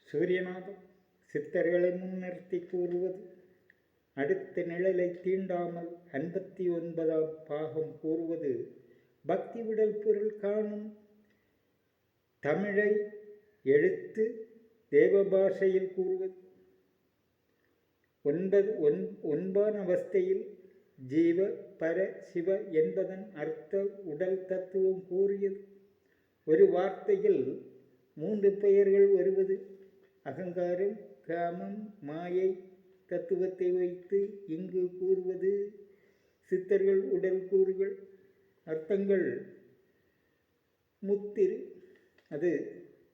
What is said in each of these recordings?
சூரியநாதம் சித்தர்களை முன்னிறுத்தி கூறுவது அடுத்த நிழலை தீண்டாமல் 59ஆம் பாகம் கூறுவது பக்தி விடல் பொருள் காணும் தமிழை எழுத்து தேவபாஷையில் கூறுவது ஒன்பான அவஸ்தையில் ஜீவ பர சிவ என்பதன் அர்த்த உடல் தத்துவம் கூறியது. ஒரு வார்த்தையில் 3 பெயர்கள் வருவது அகங்காரம் காமம் மாயை தத்துவத்தை வைத்து இங்கு கூறுவது சித்தர்கள் உடல் கூறுகள். அர்த்தங்கள் முத்திரு, அது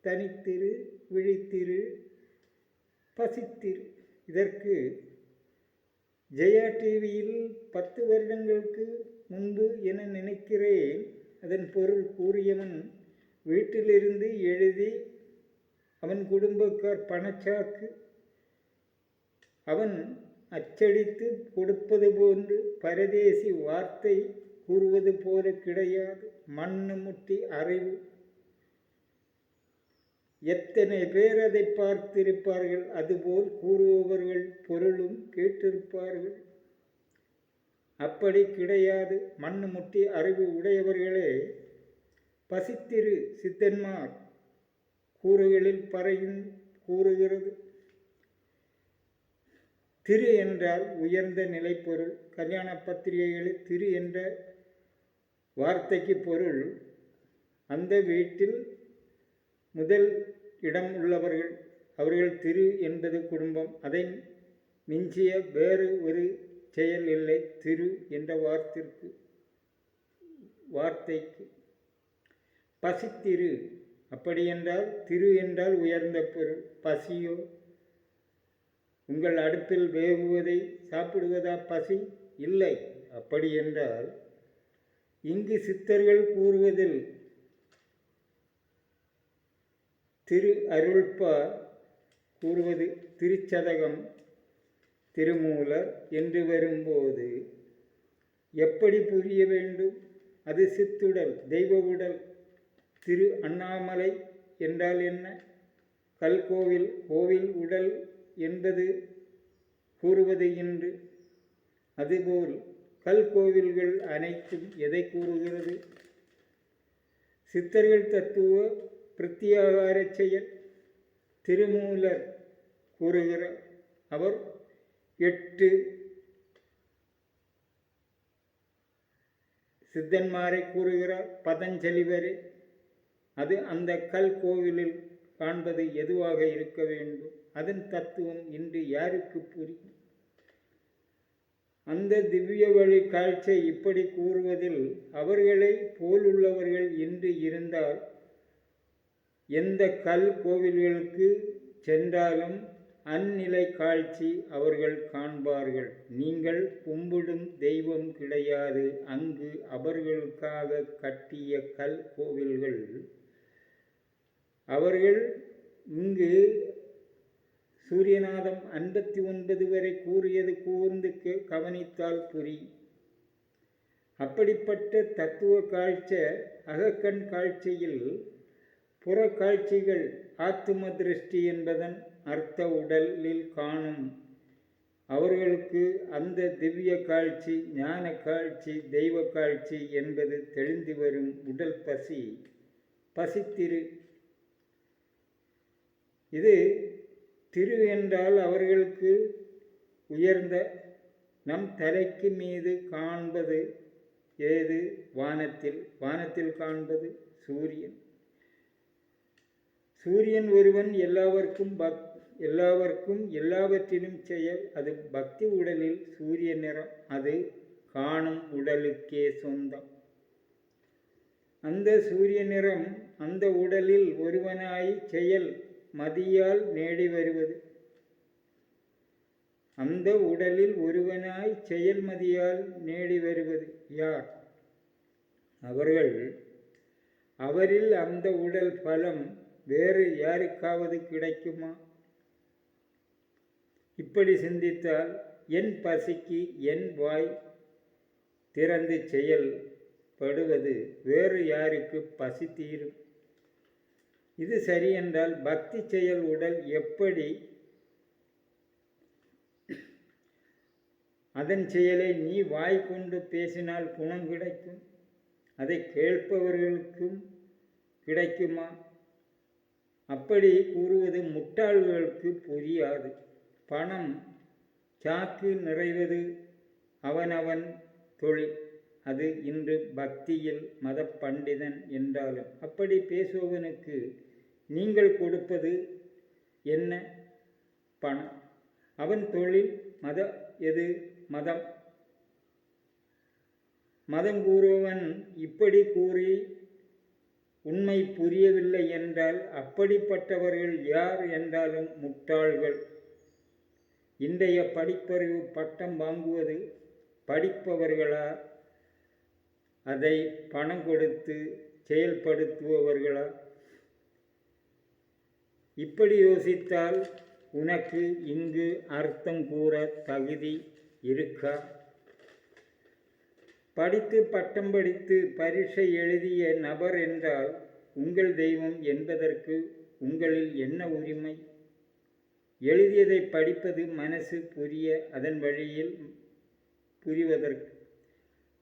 தனித்திரு, விழித்திரு, பசித்திரு. இதற்கு ஜெயா டிவியில் 10 வருடங்களுக்கு முன்பு என நினைக்கிறேன் அதன் பொருள் கூறியவன் வீட்டிலிருந்து எழுதி அவன் குடும்பக்கார் பணச்சாக்கு அவன் அச்சடித்து கொடுப்பது போன்று பரதேசி வார்த்தை கூறுவது போல கிடையாது. மண்ணு முட்டி அறிவு. எத்தனை பேர் அதை பார்த்திருப்பார்கள். அதுபோல் கூறுபவர்கள் பொருளும் கேட்டிருப்பார்கள். அப்படி கிடையாது. மண்ணு முட்டி அறிவு உடையவர்களே பசித்திரு சித்தன்மார் கூறுகளில் கூறுகிறது. திரு என்றால் உயர்ந்த நிலைப்பொருள். கல்யாண பத்திரிகைகளில் திரு என்ற வார்த்தைக்கு பொருள் அந்த வீட்டில் முதல் இடம் உள்ளவர்கள். அவர்கள் திரு என்பது குடும்பம். அதை மிஞ்சிய வேறு ஒரு செயல் இல்லை திரு என்ற வார்த்தைக்கு. பசித்திரு அப்படி என்றால் திரு என்றால் உயர்ந்த பொருள். பசியோ உங்கள் அடுப்பில் வேகுவதை சாப்பிடுவதா பசி? இல்லை. அப்படி என்றால் இங்கு சித்தர்கள் கூறுவதில் திரு அருள்பா கூறுவது திருச்சதகம் திருமூலர் என்று வரும்போது எப்படி புரிய வேண்டும்? அது சித்துடல் தெய்வ உடல். திரு அண்ணாமலை என்றால் என்ன? கல்கோவில் கோவில் உடல் என்பது கூறுவது இன்று. அதுபோல் கல்கோவில்கள் அனைத்தும் எதை கூறுகிறது? சித்தர்கள் தத்துவ பிரத்யாகார செயல். திருமூலர் கூறுகிறார். அவர் 8 சித்தன்மாரை கூறுகிறார். பதஞ்சலி வரை. அது அந்த கல் கோவிலில் காண்பது எதுவாக இருக்க வேண்டும்? அதன் தத்துவம் இன்று யாருக்கு புரியும்? அந்த திவ்ய வழி காட்சி இப்படி கூறுவதில் அவர்களை போலுள்ளவர்கள் இன்று இருந்தால் எந்த கல் கோவில்களுக்கு சென்றாலும் அந்நிலை காட்சி அவர்கள் காண்பார்கள். நீங்கள் கும்பிடும் தெய்வம் கிடையாது அங்கு. அவர்களுக்காக கட்டிய கல் கோவில்கள். அவர்கள் இங்கு சூரியநாதம் 59 வரை கூறியது கூர்ந்து கவனித்தால் புரியும். அப்படிப்பட்ட தத்துவ காட்சி அகக்கண் காட்சியில் புற காட்சிகள் ஆத்தும திருஷ்டி என்பதன் அர்த்த உடலில் காணும். அவர்களுக்கு அந்த திவ்ய காட்சி ஞான காட்சி தெய்வ காட்சி என்பது தெளிந்து வரும். உடல் பசித்திரு. இது திரு என்றால் அவர்களுக்கு உயர்ந்த. நம் தலைக்கு மீது காண்பது ஏது? வானத்தில் காண்பது சூரியன். சூரியன் ஒருவன் எல்லாவர்க்கும் எல்லாவற்றிலும் செயல். அது பக்தி உடலில் சூரிய நிறம். அது காணும் உடலுக்கே சொந்தம். அந்த சூரிய நிறம் அந்த உடலில் ஒருவனாய் செயல் மதியால் நேடி வருவது. அந்த உடலில் ஒருவனாய் செயல்மதியால் நேடி வருவது யார்? அவரில் அந்த உடல் பலம் வேறு யாருக்காவது கிடைக்குமா? இப்படி சிந்தித்தால் என் பசிக்கு என் வாய் திறந்து செயல்படுவது வேறு யாருக்கு பசி தீரும்? இது சரி என்றால் பக்தி செயல் உடல் எப்படி அதன் செயலை நீ வாய் கொண்டு பேசினால் குணம் கிடைக்கும்? அதை கேட்பவர்களுக்கும் கிடைக்குமா? அப்படி கூறுவது முட்டாள்களுக்கு புரியாது. பணம் சாக்கு நிறைவது அவனவன் தொழில். அது இன்று பக்தியில் மத பண்டிதன் என்றாலும் அப்படி பேசுபவனுக்கு நீங்கள் கொடுப்பது என்ன? பணம். அவன் தொழில் எது? மதம். மதம் கூறுவன் இப்படி கூறி உண்மை புரியவில்லை என்றால் அப்படிப்பட்டவர்கள் யார் என்றாலும் முட்டாள்கள். இன்றைய படிப்பறிவு பட்டம் வாங்குவது படிப்பவர்களா, அதை பணம் கொடுத்து செயல்படுத்துபவர்களா? இப்படி யோசித்தால் உனக்கு இங்கு அர்த்தம் கூற தகுதி இருக்கா? படித்து பட்டம் படித்து பரீட்சை எழுதிய நபர் என்றால் உங்கள் தெய்வம் என்பதற்கு உங்களில் என்ன உரிமை? எழுதியதை படிப்பது மனசு புரிய, அதன் வழியில் புரிவதற்கு.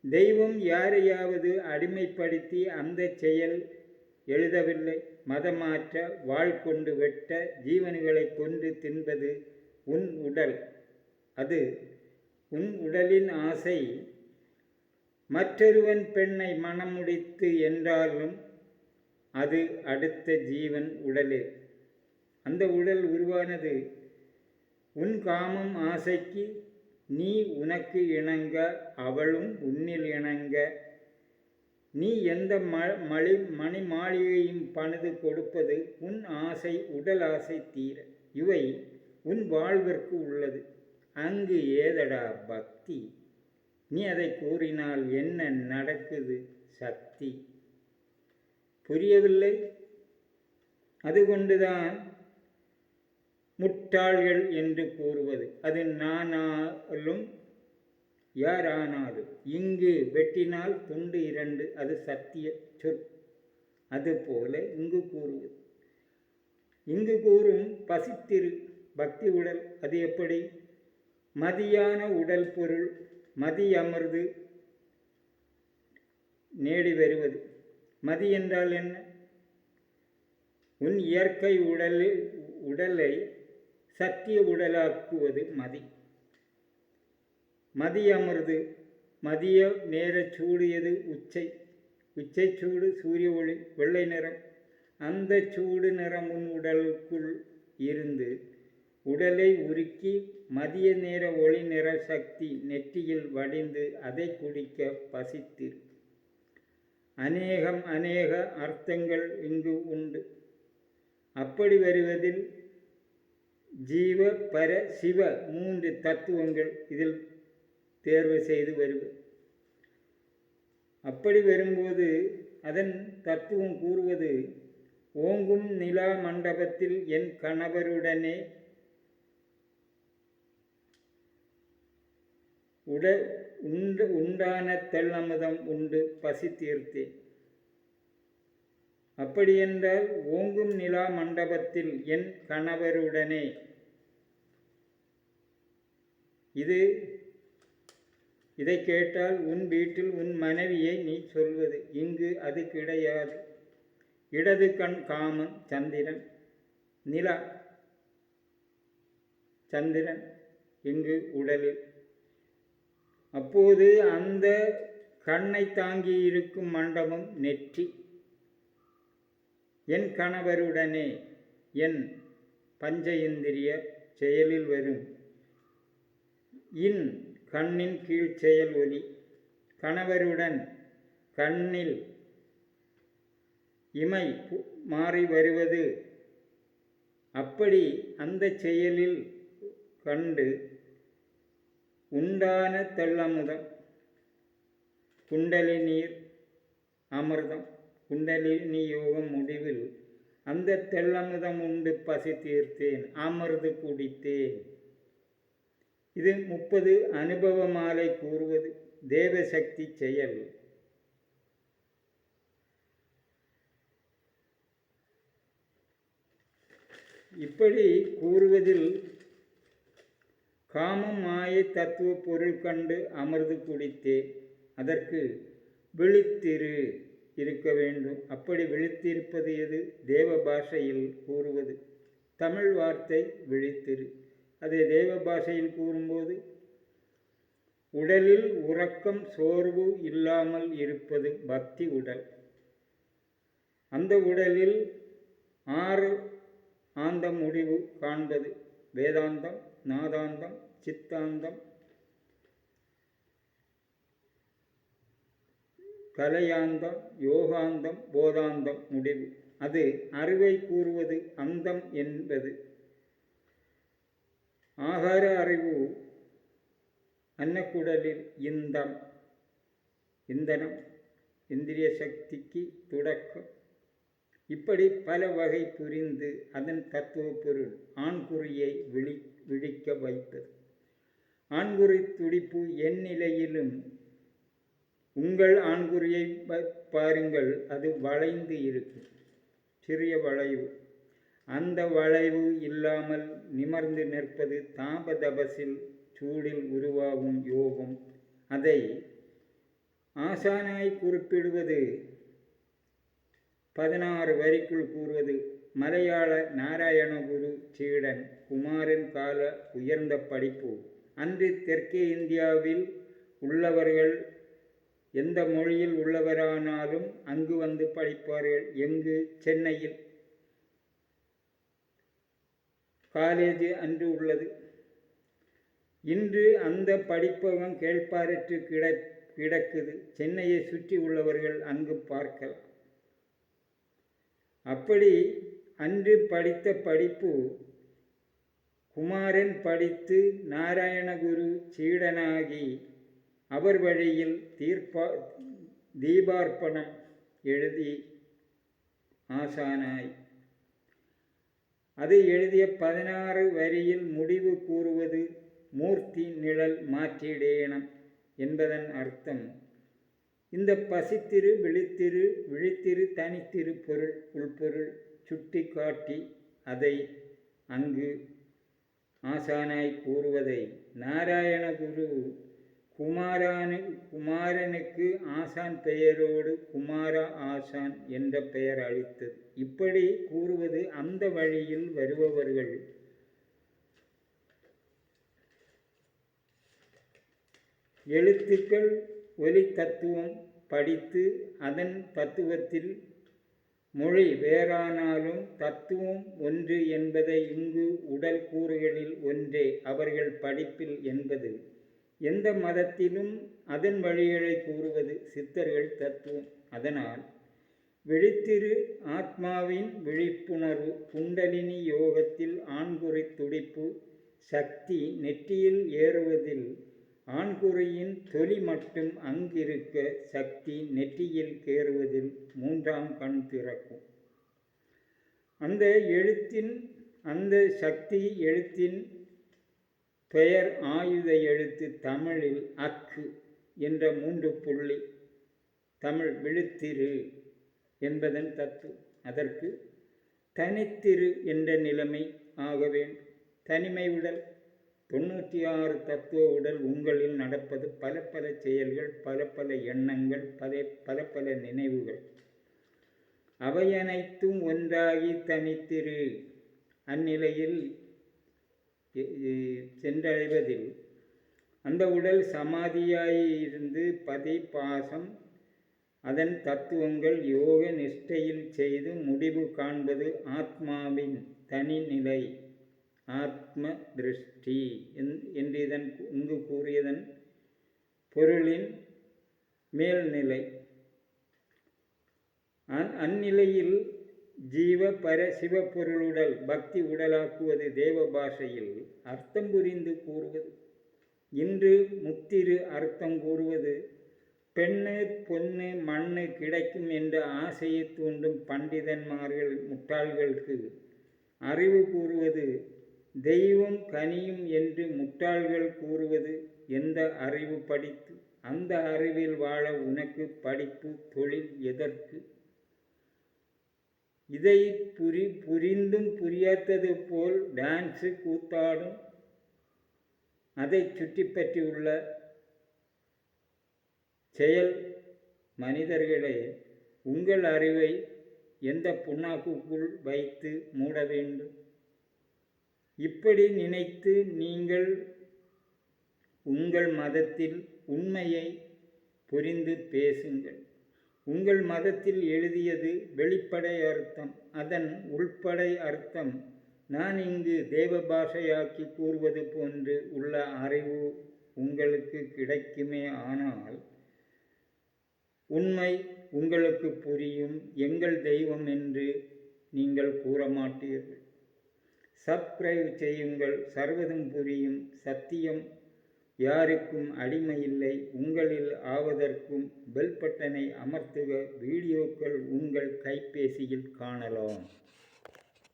தெய்வம் யாரையாவது அடிமைப்படுத்தி அந்த செயல் எழுதவில்லை. மதமாற்ற, வாழ் கொண்டு வெட்ட, ஜீவன்களை கொண்டு தின்பது உன் உடல். அது உன் உடலின் ஆசை. மற்றொருவன் பெண்ணை மணமுடித்து என்றாலும் அது அடுத்த ஜீவன் உடலே. அந்த உடல் உருவானது உன் காமம் ஆசைக்கு. நீ உனக்கு இணங்க, அவளும் உன்னில் இணங்க. நீ எந்த மணி மாளிகையும் பணிது கொடுப்பது உன் ஆசை, உடல் ஆசை தீர. இவை உன் வாழ்விற்கு உள்ளது. அங்கு ஏதடா பக்தி? நீ அதை கூறினால் என்ன நடக்குது? சக்தி. புரியவில்லை? அதுகொண்டுதான் முட்டாள்கள் என்று கூறுவது. அது நானாலும் யாரானாலும். இங்கு வெட்டினால் துண்டு இரண்டு, அது சத்திய சொல். அதுபோல இங்கு கூறுவது. இங்கு கூறும் பசித்திரு பக்தி உடல். அது எப்படி? மதியான உடல் பொருள் மதி அமர்ந்து நேடி வருவது. மதி என்றால் என்ன? உன் இயற்கை உடலை சத்திய உடலாக்குவது மதி. மதி அமர்ந்து மதிய நேர சூடு எது? உச்சை சூடு, சூரிய ஒளி, வெள்ளை நிறம். அந்த சூடு நிறம் உன் உடலுக்குள் இருந்து உடலை உருக்கி மதிய நேர ஒளி நிற சக்தி நெற்றியில் வடிந்து அதை குடிக்க பசித்திரு. அநேக அர்த்தங்கள் இங்கு உண்டு. அப்படி வருவதில் ஜீவ பர சிவ 3 தத்துவங்கள் இதில் தேர்வு செய்து வருவது. அப்படி வரும்போது அதன் தத்துவம் கூறுவது, ஓங்கும் நிலா மண்டபத்தில் என் கணவருடனே உண்டான தெள்ளமுதம் உண்டு பசி தீர்த்தேன். அப்படியென்றால் ஓங்கும் நிலா மண்டபத்தில் என் கணவருடனே, இதை கேட்டால் உன் வீட்டில் உன் மனைவியை நீ சொல்வது. இங்கு அது கிடையாது. இடது கண் காமன் சந்திரன், நிலா சந்திரன் இங்கு உடலில். அப்போது அந்த கண்ணை தாங்கி இருக்கும் மண்டபம் நெற்றி. என் கணவருடனே என் பஞ்ச இந்திரிய செயலில் வரும் கண்ணின் கீழ் செயல் ஒலி. கணவருடன் கண்ணில் இமை மாறி வருவது. அப்படி அந்த செயலில் கண்டு உண்டான தெள்ளமுதம் குண்டலி நீர் அமிர்தம். குண்டலினி யோகம் முடிவில் அந்த தெள்ளமுதம் உண்டு பசி தீர்த்தேன், அமர்ந்து குடித்தேன். இது 30 அனுபவ மாலை கூறுவது தேவசக்தி செயல். இப்படி கூறுவதில் காமம் மாயை தத்துவ பொருள் கண்டு அமர்ந்து குடித்தேன். அதற்கு விழித்திரு இருக்க வேண்டும். அப்படி விழித்திருப்பது எது? தேவ பாஷையில் கூறுவது தமிழ் வார்த்தை விழித்திரு. அதை தேவ பாஷையில் கூறும்போது உடலில் உறக்கம் சோர்வு இல்லாமல் இருப்பது பக்தி உடல். அந்த உடலில் 6 ஆந்த முடிவு காண்பது வேதாந்தம், நாதாந்தம், சித்தாந்தம், கலையாந்தம், யோகாந்தம், போதாந்தம் முடிவு. அது அறிவை கூறுவது அந்தம் என்பது. ஆகார அறிவு அன்னக்குடலில் இந்தனம், இந்திரிய சக்திக்கு தொடக்கம். இப்படி பல வகை புரிந்து அதன் தத்துவ பொருள் ஆண்குறியை விழிக்க வைத்தது. ஆண்குறி துடிப்பு என் நிலையிலும் உங்கள் ஆண்குறியை பாருங்கள், அது வளைந்து இருக்கும், சிறிய வளைவு. அந்த வளைவு இல்லாமல் நிமிர்ந்து நிற்பது தாபதபசில் சூடில் உருவாகும் யோகம். அதை ஆசானாய் குறிப்பிடுவது 16 வரிக்குள் கூறுவது மலையாள நாராயணகுரு சீடன் குமாரன் கால உயர்ந்த படிப்பு. அன்று தெற்கே இந்தியாவில் உள்ளவர்கள் எந்த மொழியில் உள்ளவரானாலும் அங்கு வந்து படிப்பார்கள். எங்கு? சென்னையில் காலேஜ் அன்று உள்ளது. இன்று அந்த படிப்பகம் கேள்பாரற்று கிடக்குது. சென்னையை சுற்றி உள்ளவர்கள் அங்கு பார்க்கலாம். அப்படி அன்று படித்த படிப்பு குமாரன் படித்து நாராயணகுரு சீடனாகி அவர் வழியில் தீபார்ப்பணம் எழுதி ஆசானாய். அது எழுதிய 16 வரியில் முடிவு கூறுவது மூர்த்தி நிழல் மாற்றிடேனம் என்பதன் அர்த்தம். இந்த பசித்திரு விழித்திரு தனித்திரு பொருள் உள்பொருள் சுட்டி காட்டி அதை அங்கு ஆசானாய் கூறுவதை நாராயணகுரு குமாரனுக்கு ஆசான் பெயரோடு குமார ஆசான் என்ற பெயர் அளித்தது. இப்படி கூறுவது அந்த வழியில் வருபவர்கள் எழுத்துக்கள் ஒலி தத்துவம் படித்து அதன் தத்துவத்தில் மொழி வேறானாலும் தத்துவம் ஒன்று என்பதை இங்கு உடல் கூறுகளில் ஒன்றே அவர்கள் படிப்பில் என்பது. எந்த மதத்திலும் அதன் வழிகளை கூறுவது சித்தர்கள் தத்துவம். அதனால் விழித்திரு ஆத்மாவின் விழிப்புணர்வு குண்டலினி யோகத்தில் ஆண்குறி துடிப்பு சக்தி நெற்றியில் ஏறுவதில் ஆண்குறியின் தொலி மட்டும் அங்கிருக்க சக்தி நெற்றியில் கேறுவதில் 3ஆம் கண் திறக்கும். அந்த எழுத்தின் அந்த சக்தி எழுத்தின் பெயர் ஆயுத எழுத்து. தமிழில் அக்கு என்ற 3 புள்ளி. தமிழ் விழித்திரு என்பதன் தத்துவம். அதற்கு தனித்திரு என்ற நிலைமை ஆக வேண்டும். தனிமை உடல் 96 தத்துவ உடல் உங்களில் நடப்பது பல பல செயல்கள், பல பல எண்ணங்கள், பல நினைவுகள். அவையனைத்தும் ஒன்றாகி தனித்திரு அந்நிலையில் சென்றடைவதில் அந்த உடல் சமாதியாயிருந்து பதி பாசம் அதன் தத்துவங்கள் யோக நிஷ்டையில் செய்து முடிவு காண்பது ஆத்மாவின் தனிநிலை ஆத்ம திருஷ்டி என்று இதன் இங்கு கூறியதன் பொருளின் மேல்நிலை. அந்நிலையில் ஜீவ பர சிவ பொருளுடல் பக்தி உடலாக்குவது தேவ பாஷையில் அர்த்தம் புரிந்து கூறுவது. இன்று முத்திரு அர்த்தம் கூறுவது பெண்ணு பொண்ணு மண்ணு கிடைக்கும் என்ற ஆசையை தூண்டும் பண்டிதன்மார்கள் முட்டாள்களுக்கு அறிவு கூறுவது தெய்வம் கனியும் என்று முட்டாள்கள் கூறுவது. எந்த அறிவு படித்து அந்த அறிவில் வாழ உனக்கு படிப்பு தொழில் எதற்கு? இதை புரிந்தும் புரியாதது போல் டான்ஸு கூத்தாடும் அதை சுற்றி பற்றியுள்ள செயல் மனிதர்களே, உங்கள் அறிவை எந்த புண்ணாக்குக்குள் வைத்து மூட வேண்டும்? இப்படி நினைத்து நீங்கள் உங்கள் மதத்தில் உண்மையை புரிந்து பேசுங்கள். உங்கள் மதத்தில் எழுதியது வெளிப்படை அர்த்தம், அதன் உள்படை அர்த்தம் நான் இங்கு தேவ பாஷையாக்கி கூறுவது போன்று உள்ள அறிவு உங்களுக்கு கிடைக்குமே. ஆனால் உண்மை உங்களுக்கு புரியும். எங்கள் தெய்வம் என்று நீங்கள் கூற மாட்டீர்கள். சப்ஸ்கிரைப் செய்யுங்கள், சர்வதும் புரியும். சத்தியம் யாருக்கும் அடிமையில்லை. உங்களில் ஆவதற்கும் பெல் பட்டனை அமர்த்துக. வீடியோக்கள் உங்கள் கைபேசியில் காணலாம்.